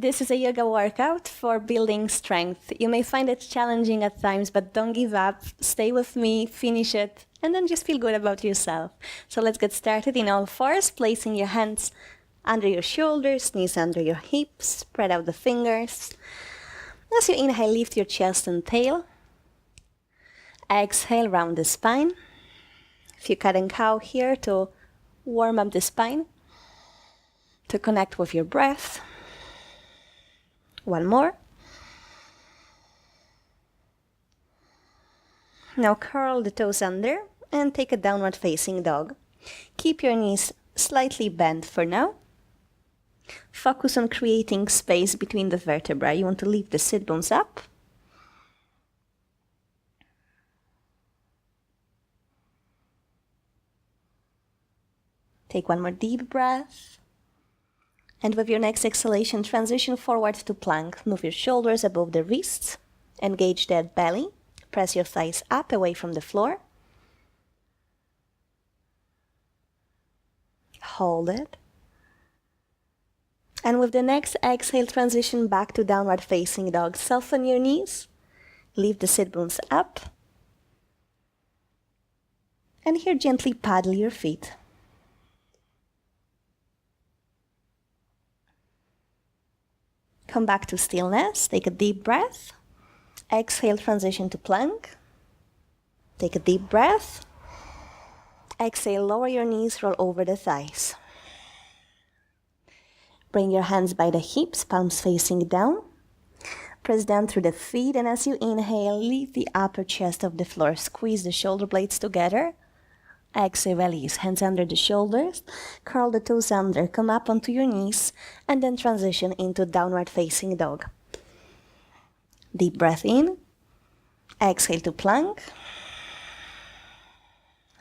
This is a yoga workout for building strength. You may find it challenging at times, but don't give up. Stay with me, finish it, and then just feel good about yourself. So let's get started in all fours, placing your hands under your shoulders, knees under your hips, spread out the fingers. As you inhale, lift your chest and tail. Exhale, round the spine. If you cat and cow here to warm up the spine, to connect with your breath. One more. Now curl the toes under and take a downward facing dog. Keep your knees slightly bent for now. Focus on creating space between the vertebrae. You want to lift the sit bones up. Take one more deep breath. And with your next exhalation, transition forward to plank. Move your shoulders above the wrists. Engage that belly. Press your thighs up away from the floor. Hold it. And with the next exhale, transition back to downward facing dog. Soften your knees. Lift the sit bones up. And here gently paddle your feet. Come back to stillness. Take a deep breath. Exhale, transition to plank. Take a deep breath. Exhale, lower your knees, roll over the thighs. Bring your hands by the hips, palms facing down. Press down through the feet, and as you inhale, leave the upper chest of the floor. Squeeze the shoulder blades together. Exhale, release, hands under the shoulders, curl the toes under, come up onto your knees, and then transition into downward facing dog. Deep breath in, exhale to plank,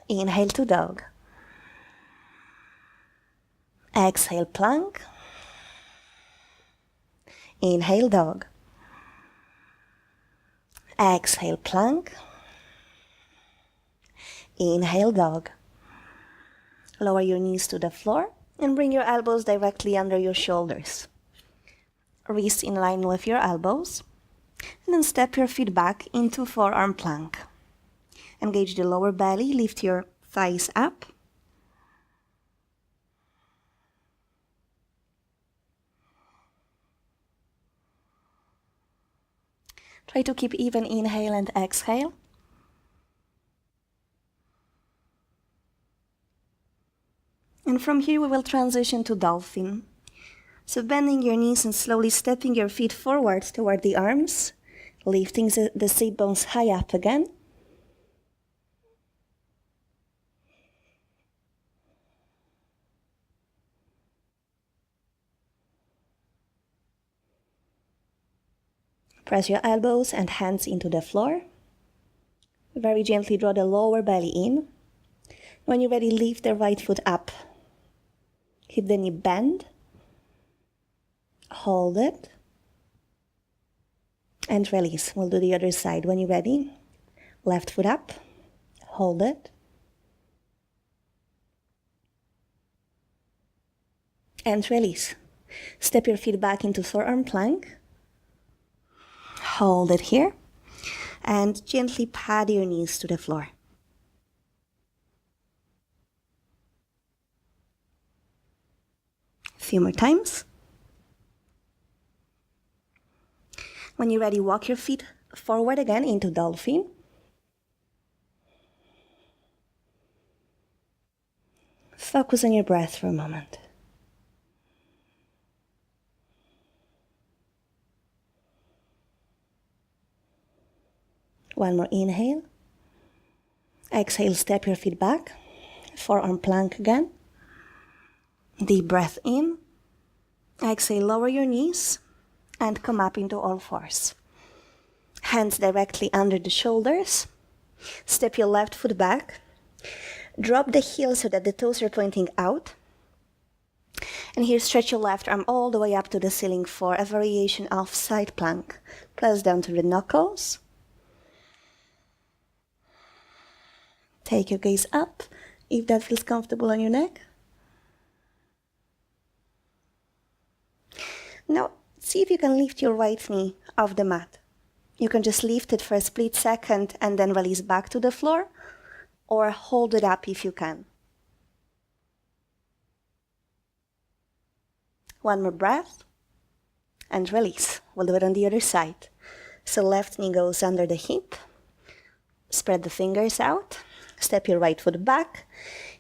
inhale to dog, exhale plank, inhale dog, exhale plank, inhale dog. Lower your knees to the floor and bring your elbows directly under your shoulders. Wrists in line with your elbows. And then step your feet back into forearm plank. Engage the lower belly, lift your thighs up. Try to keep even inhale and exhale. And from here we will transition to dolphin. So bending your knees and slowly stepping your feet forward toward the arms, lifting the sit bones high up again. Press your elbows and hands into the floor. Very gently draw the lower belly in. When you're ready, lift the right foot up. Keep the knee bent. Hold it. And release. We'll do the other side. When you're ready, left foot up. Hold it. And release. Step your feet back into forearm plank. Hold it here. And gently pad your knees to the floor. Few more times. When you're ready, walk your feet forward again into dolphin. Focus on your breath for a moment. One more inhale. Exhale, step your feet back. Forearm plank again. Deep breath in. Exhale, lower your knees and come up into all fours. Hands directly under the shoulders. Step your left foot back. Drop the heel so that the toes are pointing out. And here stretch your left arm all the way up to the ceiling for a variation of side plank. Press down to the knuckles. Take your gaze up if that feels comfortable on your neck. Now See if you can lift your right knee off the mat. You can just lift it for a split second and then release back to the floor, or hold it up if you can. One more breath, and release. We'll do it on the other side. So left knee goes under the hip. Spread the fingers out. Step your right foot back.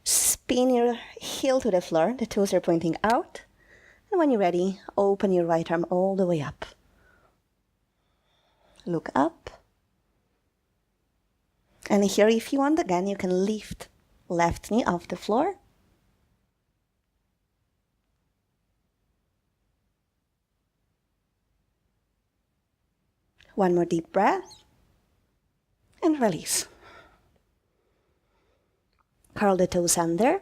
Spin your heel to the floor. The toes are pointing out. And when you're ready, open your right arm all the way up. Look up. And here, if you want, again, you can lift left knee off the floor. One more deep breath. And release. Curl the toes under.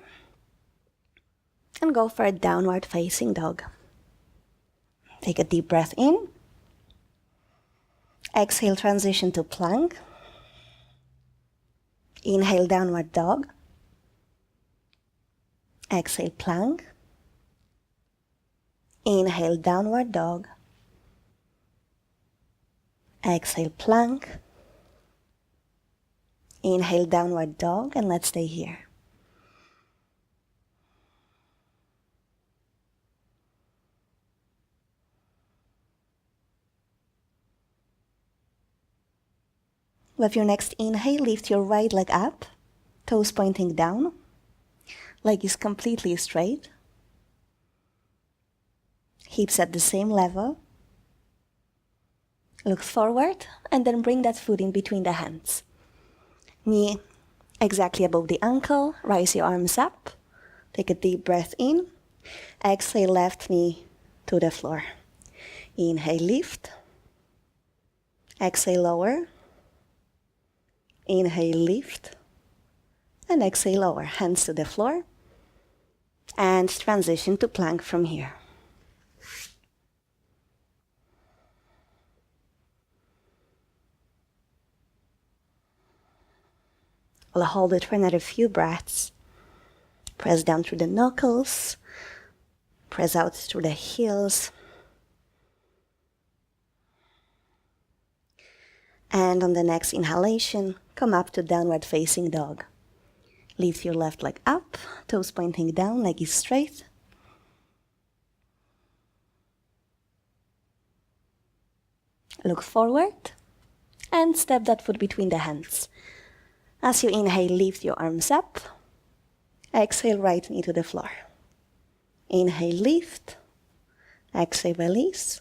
And go for a downward facing dog. Take a deep breath in. Exhale, transition to plank. Inhale, downward dog. Exhale, plank. Inhale, downward dog. Exhale, plank. Inhale, downward dog, and let's stay here. With your next inhale, lift your right leg up, toes pointing down. Leg is completely straight. Hips at the same level. Look forward and then bring that foot in between the hands. Knee exactly above the ankle. Rise your arms up. Take a deep breath in. Exhale, left knee to the floor. Inhale, lift. Exhale, lower. Inhale, lift. And exhale, lower. Hands to the floor. And transition to plank from here. We'll hold it for another few breaths. Press down through the knuckles. Press out through the heels. And on the next inhalation, come up to downward facing dog. Lift your left leg up, toes pointing down, leg is straight. Look forward and step that foot between the hands. As you inhale, lift your arms up. Exhale, right knee to the floor. Inhale, lift. Exhale, release.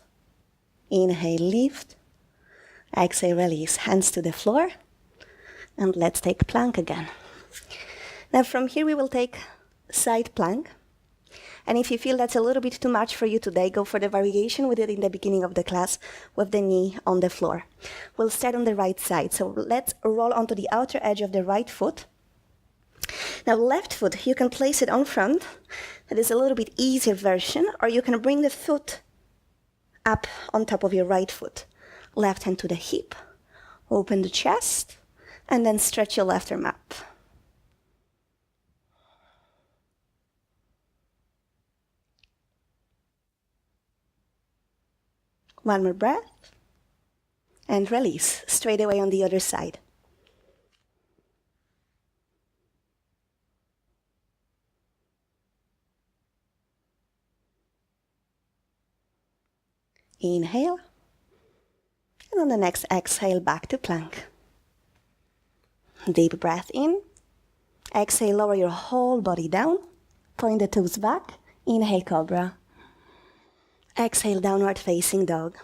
Inhale, lift. Exhale, release. Hands to the floor. And let's take plank again. Now from here we will take side plank. And if you feel that's a little bit too much for you today, go for the variation we did in the beginning of the class with the knee on the floor. We'll start on the right side. So let's roll onto the outer edge of the right foot. Now left foot, you can place it on front. That is a little bit easier version. Or you can bring the foot up on top of your right foot. Left hand to the hip. Open the chest. And then stretch your left arm up. One more breath. And release. Straight away on the other side. Inhale. And on the next exhale, back to plank. Deep breath in. Exhale, lower your whole body down. Point the toes back. Inhale, cobra. Exhale, downward facing dog.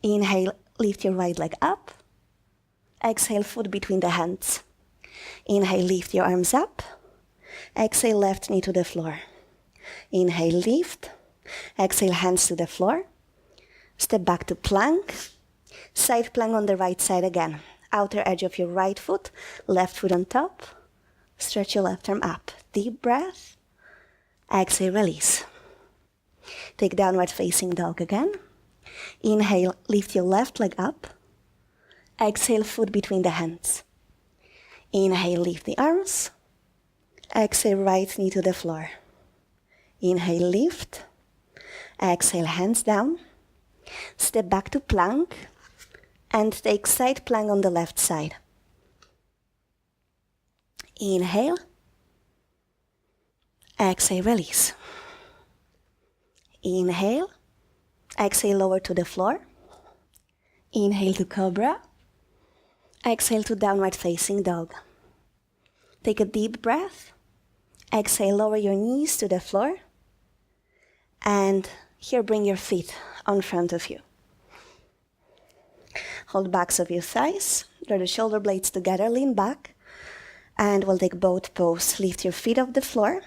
Inhale, lift your right leg up. Exhale, foot between the hands. Inhale, lift your arms up. Exhale, left knee to the floor. Inhale, lift. Exhale, hands to the floor. Step back to plank. Side plank on the right side again. Outer edge of your right foot, left foot on top. Stretch your left arm up. Deep breath. Exhale, release. Take downward facing dog again. Inhale, lift your left leg up. Exhale, foot between the hands. Inhale, lift the arms. Exhale, right knee to the floor. Inhale, lift. Exhale, hands down. Step back to plank and take side plank on the left side. Inhale. Exhale, release. Inhale. Exhale, lower to the floor. Inhale to cobra. Exhale to downward facing dog. Take a deep breath. Exhale, lower your knees to the floor. And here, bring your feet on front of you. Hold backs of your thighs. Draw the shoulder blades together, lean back. And we'll take both poses. Lift your feet off the floor.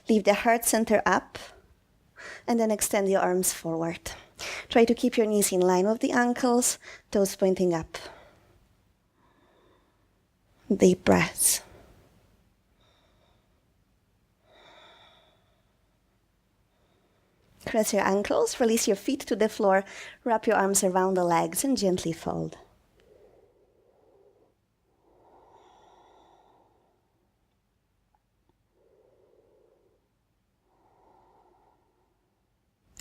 Lift the heart center up. And then extend your arms forward. Try to keep your knees in line with the ankles, toes pointing up. Deep breaths. Cross your ankles, release your feet to the floor, wrap your arms around the legs and gently fold.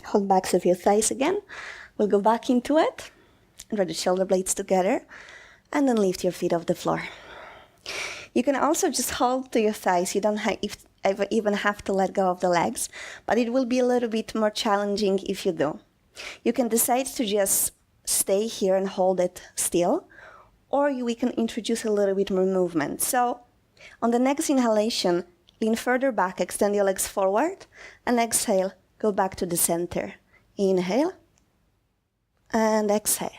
Hold backs of your thighs again. We'll go back into it. Draw the shoulder blades together and then lift your feet off the floor. You can also just hold to your thighs. You don't even have to let go of the legs, but it will be a little bit more challenging if you do. You can decide to just stay here and hold it still, or we can introduce a little bit more movement. So on the next inhalation, lean further back, extend your legs forward, and exhale, go back to the center. Inhale, and exhale.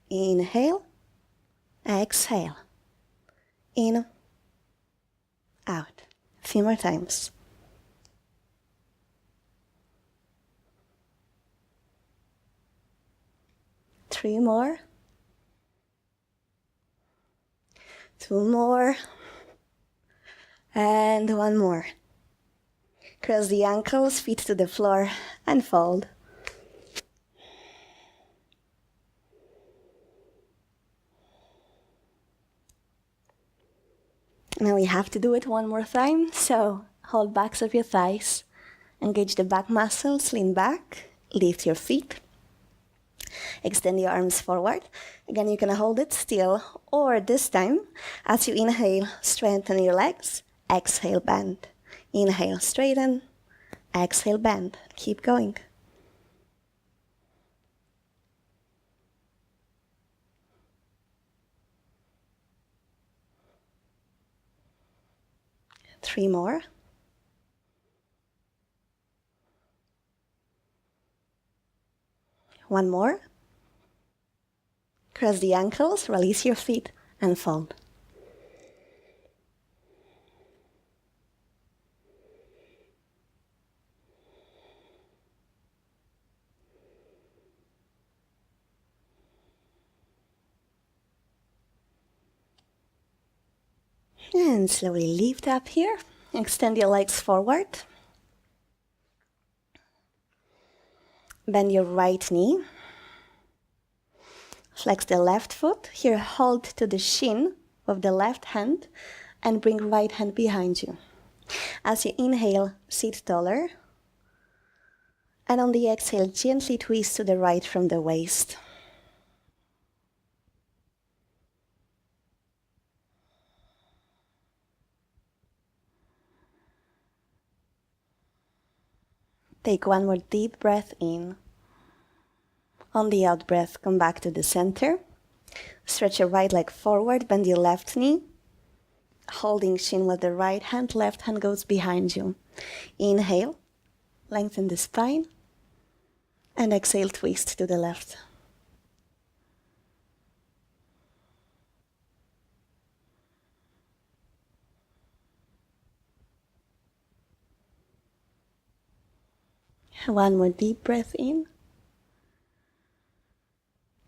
Inhale, exhale. In, out. A few more times. Three more. Two more. And one more. Cross the ankles, feet to the floor, and fold. Now we have to do it one more time, so hold backs of your thighs, engage the back muscles, lean back, lift your feet, extend your arms forward. Again, you can hold it still, or this time, as you inhale, strengthen your legs, exhale, bend. Inhale, straighten, exhale, bend. Keep going. Three more. One more. Cross the ankles, release your feet, and fold. And slowly lift up here. Extend your legs forward. Bend your right knee. Flex the left foot. Here, hold to the shin of the left hand and bring right hand behind you. As you inhale, sit taller. And on the exhale, gently twist to the right from the waist. Take one more deep breath in. On the out breath, come back to the center. Stretch your right leg forward, bend your left knee. Holding shin with the right hand, left hand goes behind you. Inhale, lengthen the spine. And exhale, twist to the left. One more deep breath in.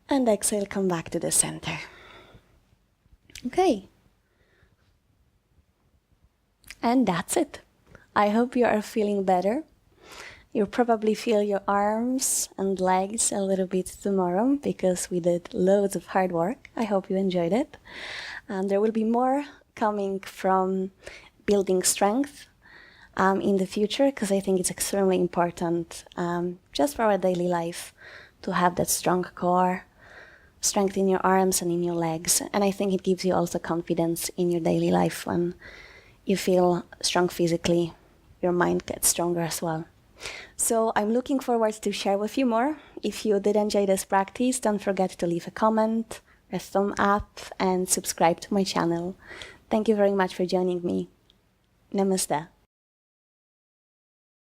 And exhale, come back to the center. Okay. And that's it. I hope you are feeling better. You'll probably feel your arms and legs a little bit tomorrow because we did loads of hard work. I hope you enjoyed it. And there will be more coming from building strength in the future, because I think it's extremely important just for our daily life to have that strong core, strength in your arms and in your legs. And I think it gives you also confidence in your daily life. When you feel strong physically, your mind gets stronger as well. So I'm looking forward to share with you more. If you did enjoy this practice, don't forget to leave a comment, a thumb up, and subscribe to my channel. Thank you very much for joining me. Namaste.